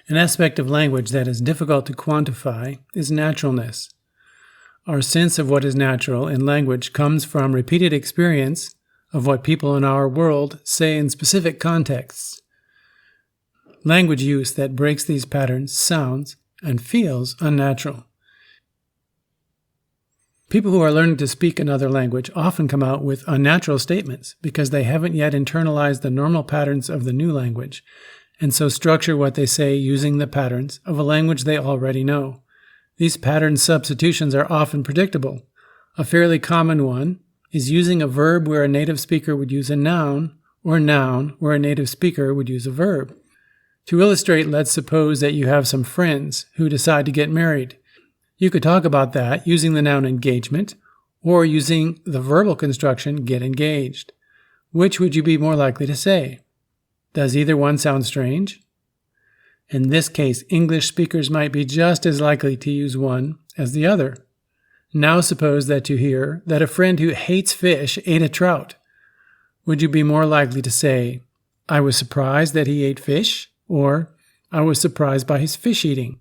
An aspect of language that is difficult to quantify is naturalness. Our sense of what is natural in language comes from repeated experience of what people in our world say in specific contexts. Language use that breaks these patterns sounds and feels unnatural. People who are learning to speak another language often come out with unnatural statements because they haven't yet internalized the normal patterns of the new language, and so structure what they say using the patterns of a language they already know. These pattern substitutions are often predictable. A fairly common one is using a verb where a native speaker would use a noun, or noun where a native speaker would use a verb. To illustrate, let's suppose that you have some friends who decide to get married. You could talk about that using the noun engagement or using the verbal construction get engaged. Which would you be more likely to say? Does either one sound strange? In this case, English speakers might be just as likely to use one as the other. Now suppose that you hear that a friend who hates fish ate a trout. Would you be more likely to say, I was surprised that he ate fish, or I was surprised by his fish eating?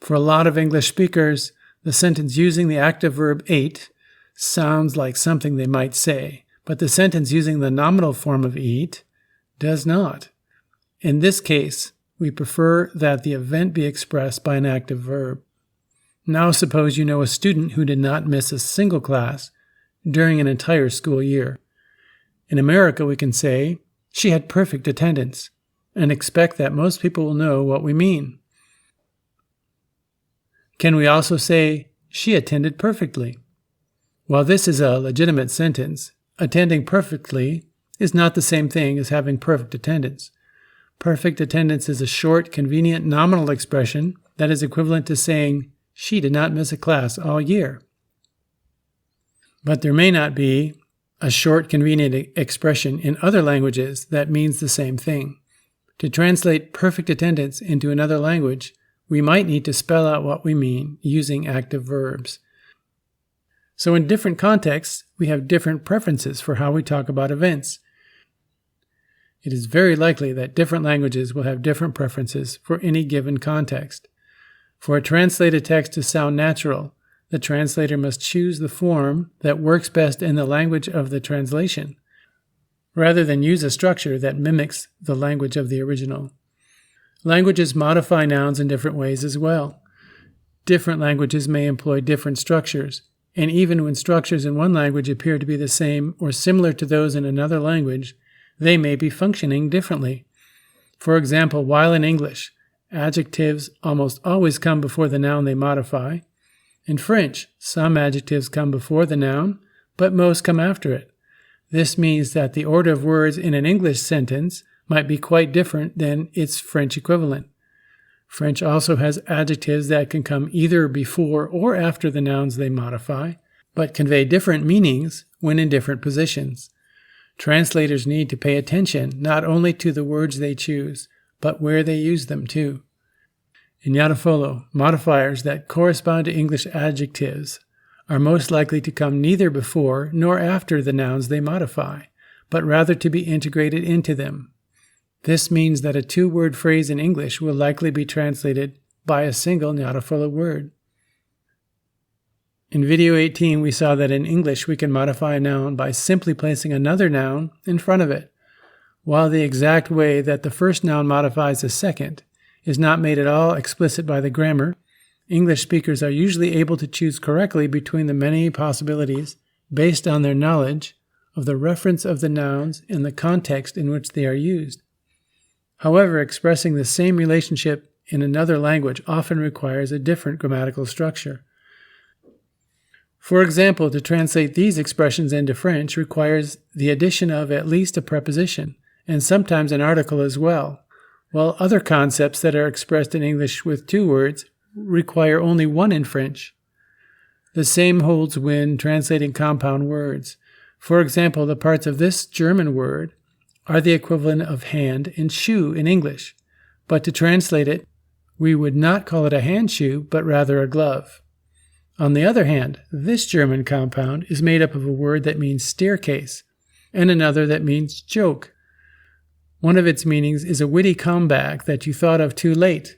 For a lot of English speakers, the sentence using the active verb ate sounds like something they might say, but the sentence using the nominal form of eat does not. In this case, we prefer that the event be expressed by an active verb. Now suppose you know a student who did not miss a single class during an entire school year. In America, we can say, she had perfect attendance, and expect that most people will know what we mean. Can we also say, she attended perfectly? While this is a legitimate sentence, attending perfectly is not the same thing as having perfect attendance. Perfect attendance is a short, convenient nominal expression that is equivalent to saying, she did not miss a class all year. But there may not be a short, convenient expression in other languages that means the same thing. To translate perfect attendance into another language, we might need to spell out what we mean using active verbs. So in different contexts, we have different preferences for how we talk about events. It is very likely that different languages will have different preferences for any given context. For a translated text to sound natural, the translator must choose the form that works best in the language of the translation, rather than use a structure that mimics the language of the original. Languages modify nouns in different ways as well. Different languages may employ different structures, and even when structures in one language appear to be the same or similar to those in another language, they may be functioning differently. For example, while in English, adjectives almost always come before the noun they modify, in French, some adjectives come before the noun, but most come after it. This means that the order of words in an English sentence might be quite different than its French equivalent. French also has adjectives that can come either before or after the nouns they modify, but convey different meanings when in different positions. Translators need to pay attention not only to the words they choose, but where they use them too. In Yarafolo, modifiers that correspond to English adjectives are most likely to come neither before nor after the nouns they modify, but rather to be integrated into them. This means that a two-word phrase in English will likely be translated by a single Yarafolo word. In video 18, we saw that in English we can modify a noun by simply placing another noun in front of it. While the exact way that the first noun modifies the second is not made at all explicit by the grammar, English speakers are usually able to choose correctly between the many possibilities based on their knowledge of the reference of the nouns and the context in which they are used. However, expressing the same relationship in another language often requires a different grammatical structure. For example, to translate these expressions into French requires the addition of at least a preposition, and sometimes an article as well, while other concepts that are expressed in English with two words require only one in French. The same holds when translating compound words. For example, the parts of this German word are the equivalent of hand and shoe in English, but to translate it, we would not call it a hand shoe, but rather a glove. On the other hand, this German compound is made up of a word that means staircase and another that means joke. One of its meanings is a witty comeback that you thought of too late.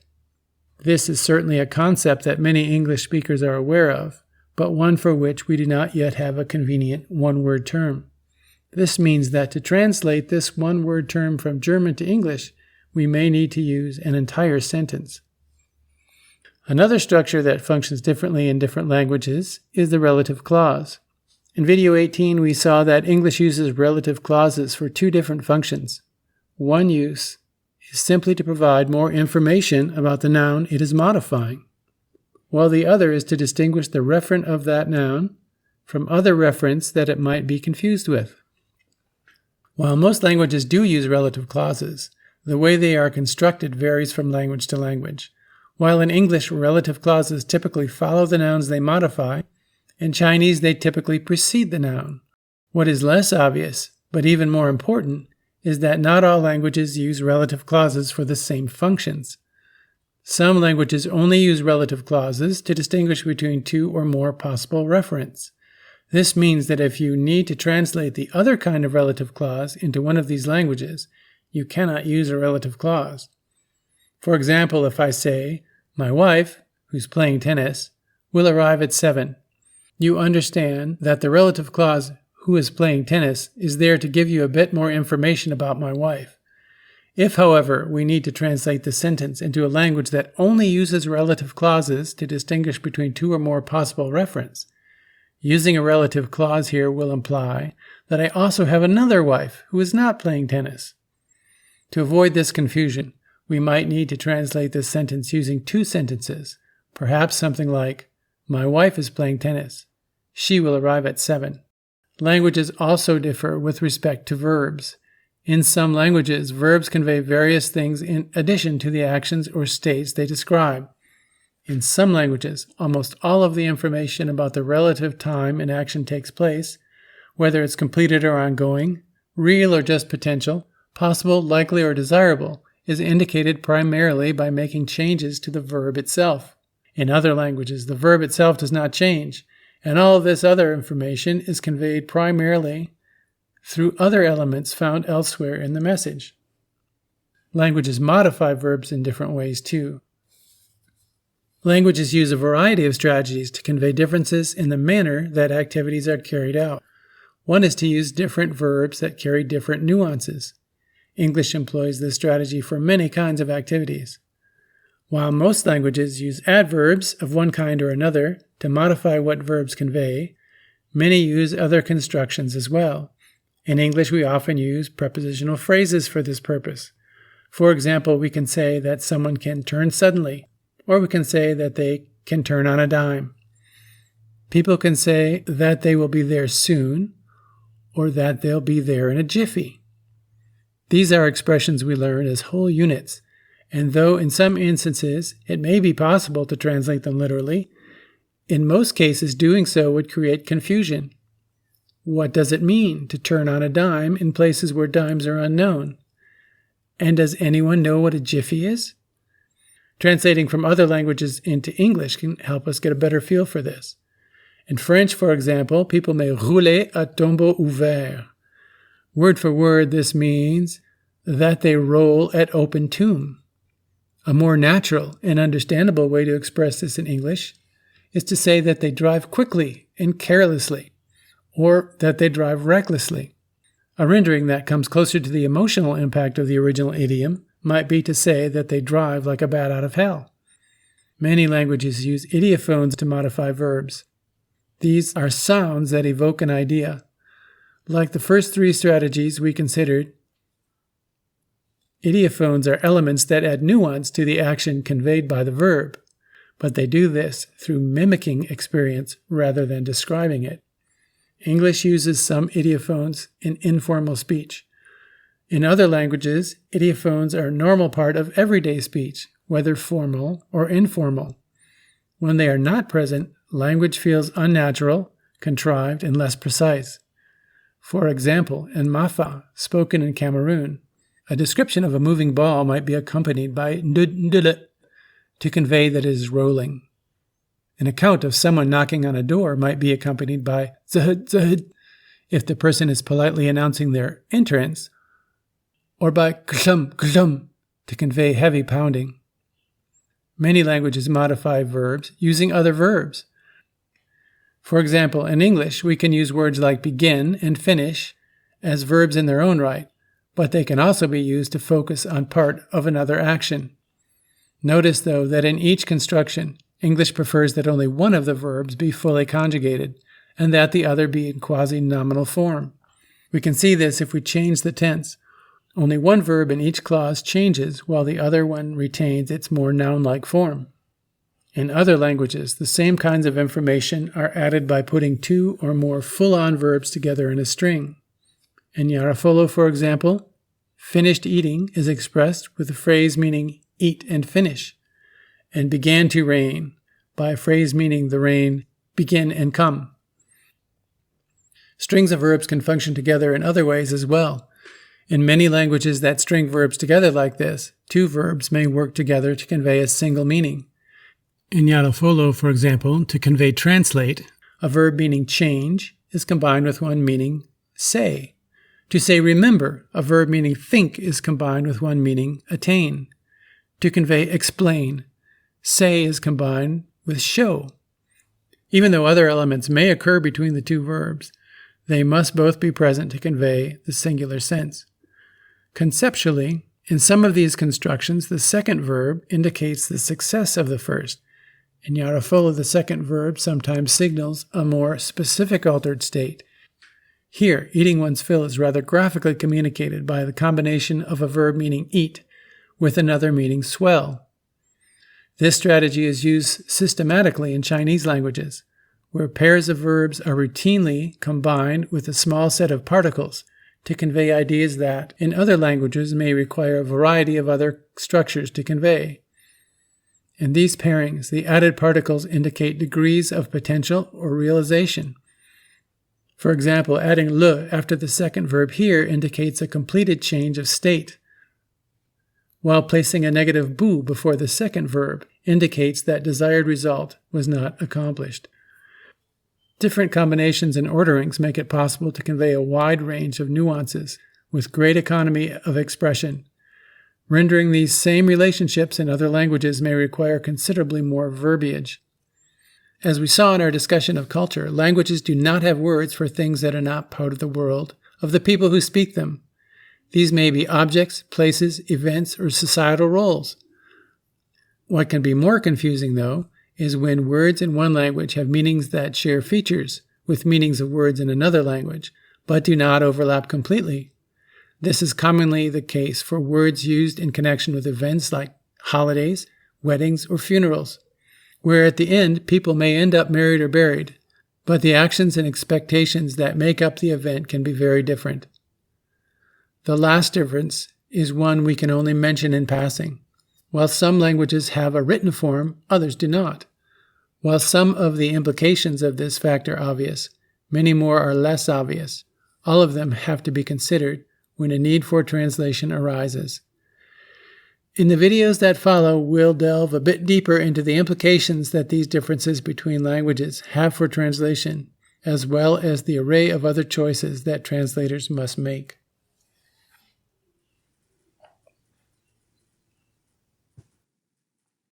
This is certainly a concept that many English speakers are aware of, but one for which we do not yet have a convenient one-word term. This means that to translate this one-word term from German to English, we may need to use an entire sentence. Another structure that functions differently in different languages is the relative clause. In video 18, we saw that English uses relative clauses for two different functions. One use is simply to provide more information about the noun it is modifying, while the other is to distinguish the referent of that noun from other referents that it might be confused with. While most languages do use relative clauses, the way they are constructed varies from language to language. While in English, relative clauses typically follow the nouns they modify, in Chinese they typically precede the noun. What is less obvious, but even more important, is that not all languages use relative clauses for the same functions. Some languages only use relative clauses to distinguish between two or more possible referents. This means that if you need to translate the other kind of relative clause into one of these languages, you cannot use a relative clause. For example, if I say, "My wife, who's playing tennis, will arrive at 7," you understand that the relative clause "who is playing tennis" is there to give you a bit more information about my wife. If, however, we need to translate the sentence into a language that only uses relative clauses to distinguish between two or more possible referents, using a relative clause here will imply that I also have another wife who is not playing tennis. To avoid this confusion, we might need to translate this sentence using two sentences, perhaps something like, "My wife is playing tennis. She will arrive at 7." Languages also differ with respect to verbs. In some languages, verbs convey various things in addition to the actions or states they describe. In some languages, almost all of the information about the relative time an action takes place, whether it's completed or ongoing, real or just potential, possible, likely, or desirable, is indicated primarily by making changes to the verb itself. In other languages, the verb itself does not change, and all of this other information is conveyed primarily through other elements found elsewhere in the message. Languages modify verbs in different ways too. Languages use a variety of strategies to convey differences in the manner that activities are carried out. One is to use different verbs that carry different nuances. English employs this strategy for many kinds of activities. While most languages use adverbs of one kind or another to modify what verbs convey, many use other constructions as well. In English, we often use prepositional phrases for this purpose. For example, we can say that someone can turn suddenly, or we can say that they can turn on a dime. People can say that they will be there soon, or that they'll be there in a jiffy. These are expressions we learn as whole units, and though in some instances it may be possible to translate them literally, in most cases doing so would create confusion. What does it mean to turn on a dime in places where dimes are unknown? And does anyone know what a jiffy is? Translating from other languages into English can help us get a better feel for this. In French, for example, people may rouler à tombeau ouvert. Word for word, this means that they roll at open tomb. A more natural and understandable way to express this in English is to say that they drive quickly and carelessly, or that they drive recklessly. A rendering that comes closer to the emotional impact of the original idiom might be to say that they drive like a bat out of hell. Many languages use idiophones to modify verbs. These are sounds that evoke an idea. Like the first three strategies we considered, idiophones are elements that add nuance to the action conveyed by the verb, but they do this through mimicking experience rather than describing it. English uses some idiophones in informal speech. In other languages, idiophones are a normal part of everyday speech, whether formal or informal. When they are not present, language feels unnatural, contrived, and less precise. For example, in Mafa, spoken in Cameroon, a description of a moving ball might be accompanied by ndudndule to convey that it is rolling. An account of someone knocking on a door might be accompanied by zahud zahud if the person is politely announcing their entrance, or by klum klum to convey heavy pounding. Many languages modify verbs using other verbs. For example, in English, we can use words like begin and finish as verbs in their own right, but they can also be used to focus on part of another action. Notice, though, that in each construction, English prefers that only one of the verbs be fully conjugated, and that the other be in quasi-nominal form. We can see this if we change the tense. Only one verb in each clause changes, while the other one retains its more noun-like form. In other languages, the same kinds of information are added by putting two or more full-on verbs together in a string. In Yarafolo, for example, finished eating is expressed with a phrase meaning eat and finish, and began to rain by a phrase meaning the rain begin and come. Strings of verbs can function together in other ways as well. In many languages that string verbs together like this, two verbs may work together to convey a single meaning. In Yarafolo, for example, to convey translate, a verb meaning change is combined with one meaning say. To say remember, a verb meaning think is combined with one meaning attain. To convey explain, say is combined with show. Even though other elements may occur between the two verbs, they must both be present to convey the singular sense. Conceptually, in some of these constructions, the second verb indicates the success of the first. In Yarafolo, the second verb sometimes signals a more specific altered state. Here, eating one's fill is rather graphically communicated by the combination of a verb meaning eat with another meaning swell. This strategy is used systematically in Chinese languages, where pairs of verbs are routinely combined with a small set of particles to convey ideas that, in other languages, may require a variety of other structures to convey. In these pairings, the added particles indicate degrees of potential or realization. For example, adding le after the second verb here indicates a completed change of state, while placing a negative bu before the second verb indicates that desired result was not accomplished. Different combinations and orderings make it possible to convey a wide range of nuances with great economy of expression. Rendering these same relationships in other languages may require considerably more verbiage. As we saw in our discussion of culture, languages do not have words for things that are not part of the world of the people who speak them. These may be objects, places, events, or societal roles. What can be more confusing, though, is when words in one language have meanings that share features with meanings of words in another language, but do not overlap completely. This is commonly the case for words used in connection with events like holidays, weddings, or funerals, where at the end people may end up married or buried, but the actions and expectations that make up the event can be very different. The last difference is one we can only mention in passing. While some languages have a written form, others do not. While some of the implications of this fact are obvious, many more are less obvious. All of them have to be considered when a need for translation arises. In the videos that follow, we'll delve a bit deeper into the implications that these differences between languages have for translation, as well as the array of other choices that translators must make.